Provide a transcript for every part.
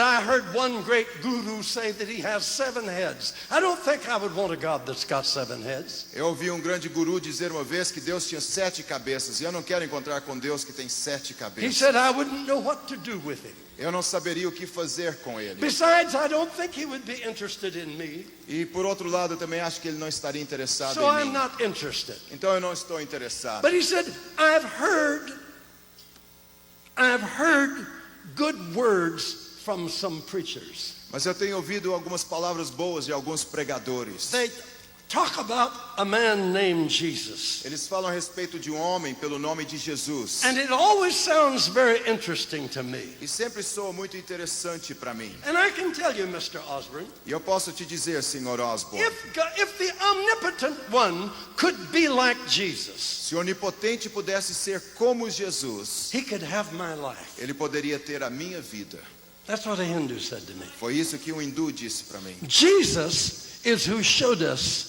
I heard one great guru say that he has 7 heads. I don't think I would want a God that's got 7 heads. Eu ouvi um grande guru dizer uma vez que Deus tinha 7 cabeças, e eu não quero encontrar com Deus que tem 7 He cabeças. said I wouldn't know what to do with him. Eu não saberia o que fazer com ele. Besides, I don't think he would be interested in me. E por outro lado, eu também acho que ele não estaria interessado So em I'm mim. not interested. Então eu não estou interessado. But he said, I've heard good words from some preachers. Mas eu tenho ouvido algumas palavras boas de alguns pregadores. They talk about a man named Jesus. Eles falam a respeito de um homem pelo nome de Jesus. And it always sounds very interesting to me. E sempre soa muito interessante para mim. And I can tell you, Mr. Osborne, E eu posso te dizer, Sr. Osborne, if the omnipotent one could be like Jesus, se o onipotente pudesse ser como Jesus, he could have my life. ele poderia ter a minha vida. That's what a Hindu said to me. Foi isso que um hindu disse para mim. Jesus is who showed us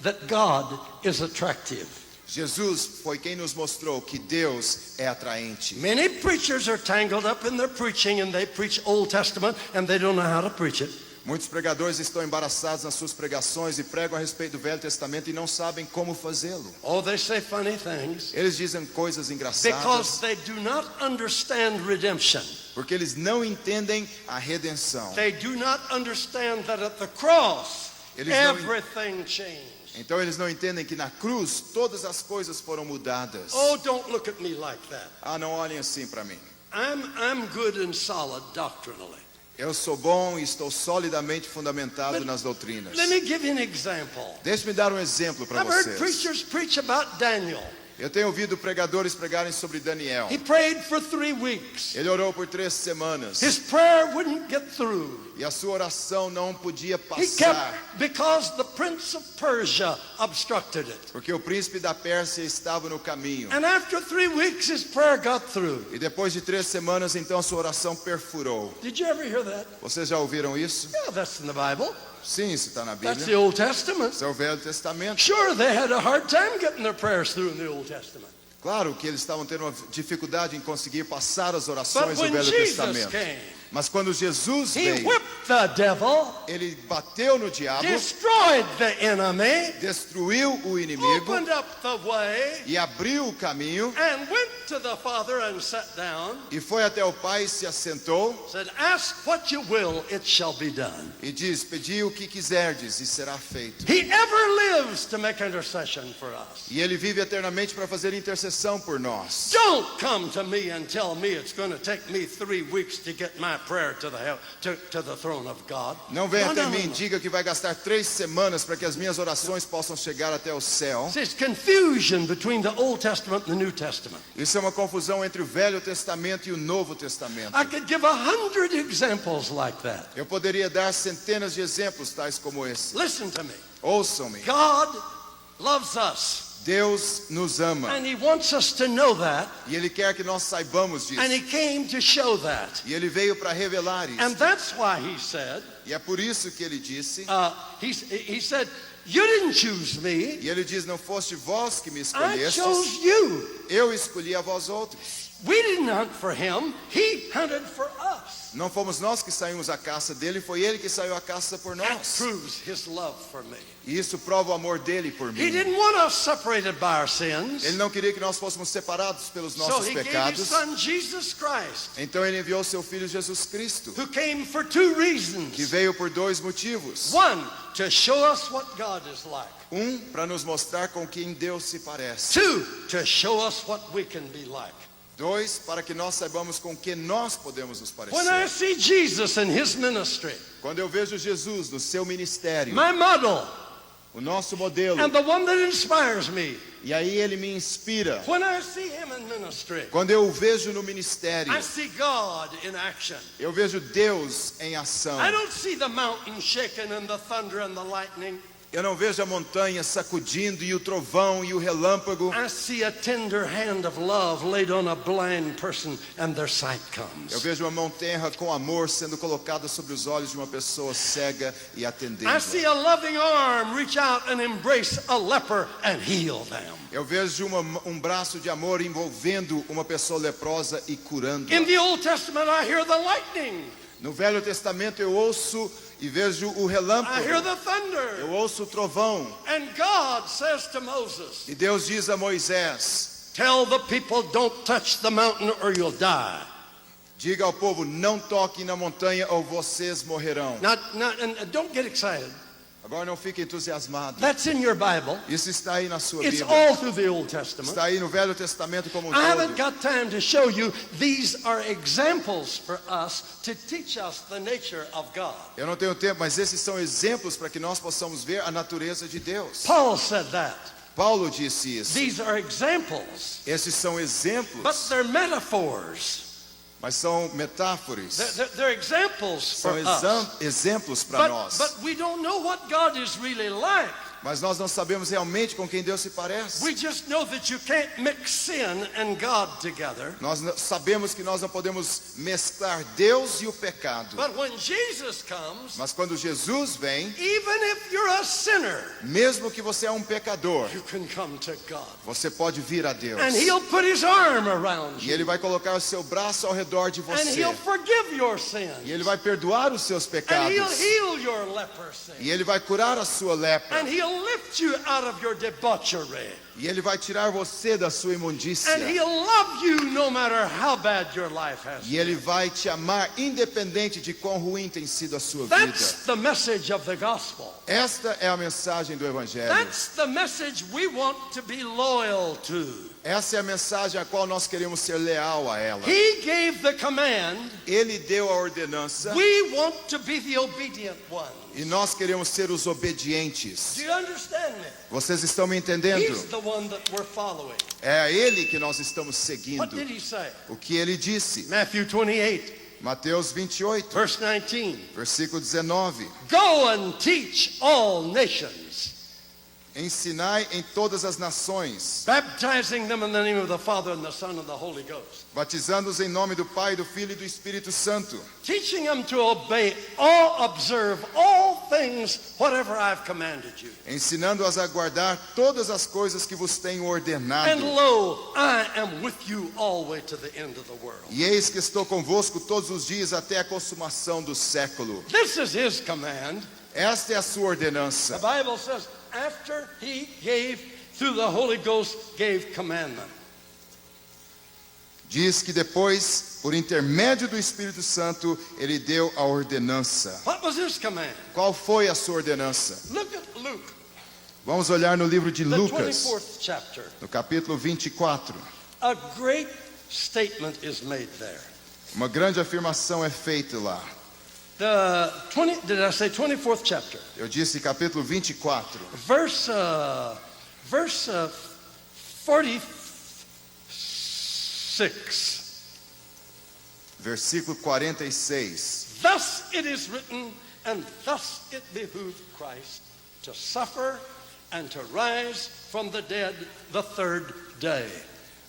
that God is attractive. Jesus foi quem nos mostrou que Deus é atraente. Many preachers are tangled up in their preaching and they preach Old Testament and they don't know how to preach it. Muitos pregadores estão embaraçados nas suas pregações e pregam a respeito do Velho Testamento e não sabem como fazê-lo. Oh, they say funny things Eles dizem coisas because engraçadas they do not understand redemption. porque eles não entendem a redenção. They do not understand that at the cross Eles não- everything changed. Então eles não entendem que na cruz todas as coisas foram mudadas. Oh, don't look at me like that. Ah, não olhem assim para mim. I'm good and solid doctrinally. Eu sou bom e estou solidamente fundamentado But nas doutrinas. Let me give you an example. Deixe-me dar um exemplo para I've heard vocês. preachers preach about Daniel. Eu tenho ouvido pregadores pregarem sobre Daniel. He prayed for 3 weeks. Ele orou por 3 semanas His prayer wouldn't get through. e a sua oração não podia He kept, passar because the prince of Persia obstructed it. porque o príncipe da Pérsia estava no caminho. And after 3 weeks, his prayer got through. E depois de 3 semanas, então a sua oração perfurou. Did you ever hear that? Vocês já ouviram isso? Yeah, that's in the Bible. Sim, isso está na That's the Bíblia. Old Testament. Isso é o Velho Testamento. Sure, they had a hard time getting their prayers through in the Old Testament. Claro que eles estavam tendo uma dificuldade em conseguir passar as But orações do when Velho Jesus Testamento. came, Mas quando Jesus he veio, whipped the devil, ele bateu no diabo, destroyed the enemy, destruiu o inimigo opened up the way, e abriu o caminho and went to the Father and sat down. e foi até o Pai e se assentou Said, ask what you will, it shall be done. e diz: pedi o que quiserdes e será feito. He ever lives to make intercession for us. E ele vive eternamente para fazer intercessão por nós. Don't come to me and tell me it's going to take me 3 weeks to get my prayer to the throne of God. Não venha No, até no, mim no, e no. diga que vai gastar 3 semanas para que as minhas orações possam chegar até o céu. There's confusion between the Old Testament and the New Testament. Isso é uma confusão entre o Velho Testamento e o Novo Testamento. I could give 100 examples like that. Eu poderia dar centenas de exemplos tais como esse. Listen to me. Ouçam-me. God loves us, Deus nos ama and He wants us to know that, e Ele quer que nós saibamos disso. and He came to show that. E Ele veio para revelar And isso. that's why He said, E é por isso que Ele disse, he said, you didn't choose me, e Ele diz: não foste vós que me I escolhestes, chose you. eu escolhi a vós outros. We didn't hunt for Him, He hunted for us. Não fomos nós que saímos à caça dele, foi ele que saiu à caça por That nós. proves His love for me. E isso prova o amor dele por He mim. didn't want us separated by our sins, Ele não queria que nós fôssemos separados pelos so nossos He gave His pecados. Son Jesus Christ, Então ele enviou seu filho Jesus Cristo, who came for 2 que reasons. veio por 2 motivos. One, to show us what God is like. Para nos mostrar com quem Deus se parece. 2, to show us what we can be like. 2, para que nós saibamos com que nós podemos nos When I parecer. see Jesus in His ministry, Quando eu vejo Jesus no seu ministério, my model, o nosso modelo, and the one that inspires me, e aí ele me inspira. when I see Him in ministry, Quando eu o vejo no ministério, I see God in action. eu vejo Deus em ação. I don't see the mountain shaking and the thunder and the lightning. Eu não vejo a montanha sacudindo e o trovão e o relâmpago. I see a tender hand of love laid on a blind person and their sight Eu comes. vejo uma montanha com amor sendo colocada sobre os olhos de uma pessoa cega e I atendendo. see a loving arm reach out and embrace a leper and heal them. Eu vejo um braço de amor envolvendo uma pessoa leprosa e curando. In the Old Testament, I hear the lightning. No Velho Testamento eu ouço e vejo o I hear relâmpago. the thunder. Eu ouço o trovão. And God says to Moses, E Deus diz a Moisés: tell the people don't touch the mountain or you'll die. diga ao povo, não toquem na montanha ou vocês morrerão. And don't get excited. Agora não fique entusiasmado. That's in your Bible. Isso está aí na sua It's Bíblia. all through the Old Testament. Está aí no Velho Testamento como um I haven't todo. got time to show you. These are examples for us to teach us the nature of God. Eu não tenho tempo, mas esses são exemplos para que nós possamos ver a natureza de Deus. Paul said that. Paulo disse isso. These are examples, Esses são but exemplos, they're metaphors. mas são metáforas. They're examples for São us. exemplos para nós. But we don't know what God is really like. Mas nós não sabemos realmente com quem Deus se parece. We just know that you can't mix sin and God together. Nós sabemos que nós não podemos mesclar Deus e o pecado. But when Jesus comes, Mas quando Jesus vem, even if you're a sinner, mesmo que você é um pecador, you can come to God. você pode vir a Deus. And He'll put His arm around E you. Ele vai colocar o seu braço ao redor de And você. He'll forgive your sins. E Ele vai perdoar os seus And pecados. He'll heal your leprosy. E Ele vai curar a sua lepra. And He'll lift you out of your debauchery. E Ele vai tirar você da sua imundícia. And He'll love you no matter how bad your life has E Ele vai te amar independente de quão ruim tem sido a sua That's vida. the message of the gospel. Esta é a mensagem do Evangelho. That's the message we want to be loyal to. Essa é a mensagem a qual nós queremos ser leal a ela. He gave the command. Ele deu a ordenança We want to be the obedient ones. e nós queremos ser os obedientes. Do you understand me? Vocês estão me entendendo? He's the one that we're following. É a Ele que nós estamos What seguindo. did He say? O que Ele disse. Matthew 28, Mateus 28, verse 19. versículo 19. Go and teach all nations, Ensinai em todas as nações, baptizing them in the name of the Father and the Son and the Holy Ghost, batizando-os em nome do Pai, do Filho e do Espírito Santo, teaching them to observe all things whatever I've commanded you. ensinando-as a guardar todas as coisas que vos tenho ordenado. And lo, I am with you always to the end of the world. E eis que estou convosco todos os dias até a consumação do século. This is His command. Esta é a sua The ordenança. Bible says, after He gave, through the Holy Ghost, gave commandment. Diz que depois, por intermédio do Espírito Santo, ele deu a ordenança. What was His command? Qual foi a sua ordenança? Look at Luke, Vamos olhar no livro de the Lucas, 24th chapter. no capítulo 24. A great statement is made there. Uma grande afirmação é feita lá. Did I say 24th chapter? Eu disse capítulo 24, Verse 46. versículo 46. Thus it is written, and thus it behooved Christ to suffer and to rise from the dead the third day.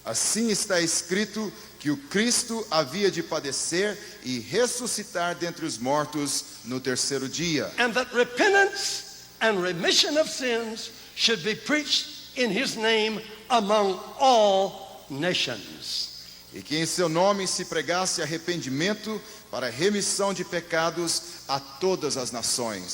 Assim está escrito que o Cristo havia de padecer e ressuscitar dentre os mortos no terceiro dia. And that repentance and remission of sins should be preached in His name among all nations. E que em seu nome se pregasse arrependimento para remissão de pecados a todas as nações.